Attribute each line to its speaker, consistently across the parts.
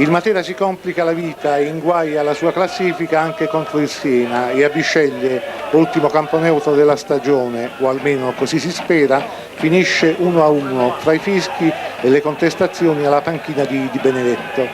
Speaker 1: Il Matera si complica la vita e inguaia la sua classifica anche contro il Siena e a Bisceglie, ultimo campo neutro della stagione, o almeno così si spera, finisce 1-1 tra i fischi e le contestazioni alla panchina di Benedetto.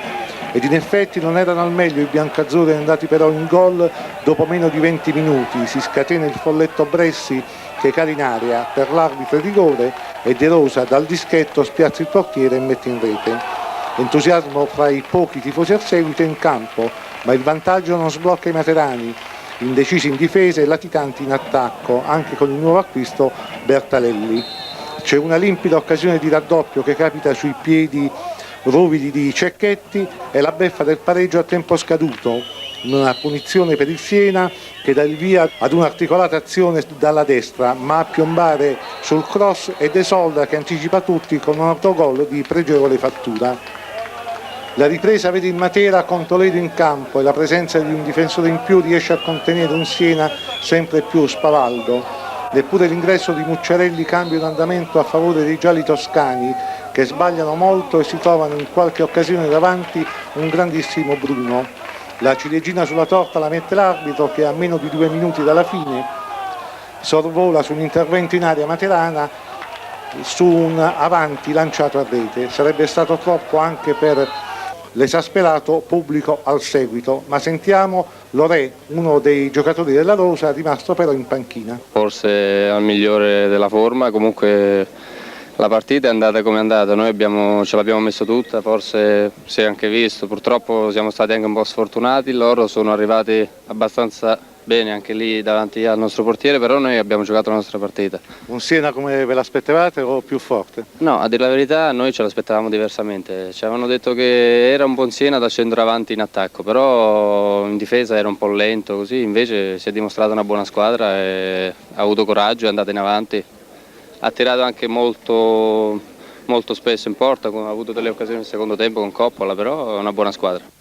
Speaker 1: Ed in effetti non erano al meglio i biancazzurri, andati però in gol dopo meno di 20 minuti. Si scatena il folletto Bressi che cade in aria per l'arbitro di rigore e De Rosa dal dischetto spiazza il portiere e mette in rete. Entusiasmo fra i pochi tifosi al seguito in campo, ma il vantaggio non sblocca i materani, indecisi in difesa e latitanti in attacco, anche con il nuovo acquisto Bertalelli. C'è una limpida occasione di raddoppio che capita sui piedi ruvidi di Cecchetti e la beffa del pareggio a tempo scaduto, una punizione per il Siena che dà il via ad un'articolata azione dalla destra, ma a piombare sul cross è De Solda che anticipa tutti con un autogol di pregevole fattura. La ripresa vede il Matera con Toledo in campo e la presenza di un difensore in più riesce a contenere un Siena sempre più spavaldo. Neppure l'ingresso di Mucciarelli cambia l'andamento a favore dei gialli toscani che sbagliano molto e si trovano in qualche occasione davanti un grandissimo Bruno. La ciliegina sulla torta la mette l'arbitro che a meno di 2 minuti dalla fine sorvola su un intervento in area materana su un avanti lanciato a rete. Sarebbe stato troppo anche per l'esasperato pubblico al seguito, ma sentiamo Lorè, uno dei giocatori della Rosa, rimasto però in panchina.
Speaker 2: Forse al migliore della forma, comunque la partita è andata come è andata, noi ce l'abbiamo messo tutta, forse si è anche visto, purtroppo siamo stati anche un po' sfortunati, loro sono arrivati abbastanza bene anche lì davanti al nostro portiere, però noi abbiamo giocato la nostra partita.
Speaker 1: Un Siena come ve l'aspettavate o più forte?
Speaker 2: No, a dire la verità noi ce l'aspettavamo diversamente, ci avevano detto che era un buon Siena da scendere avanti in attacco, però in difesa era un po' lento così, invece si è dimostrata una buona squadra e ha avuto coraggio, è andata in avanti, ha tirato anche molto spesso in porta, ha avuto delle occasioni nel secondo tempo con Coppola, però è una buona squadra.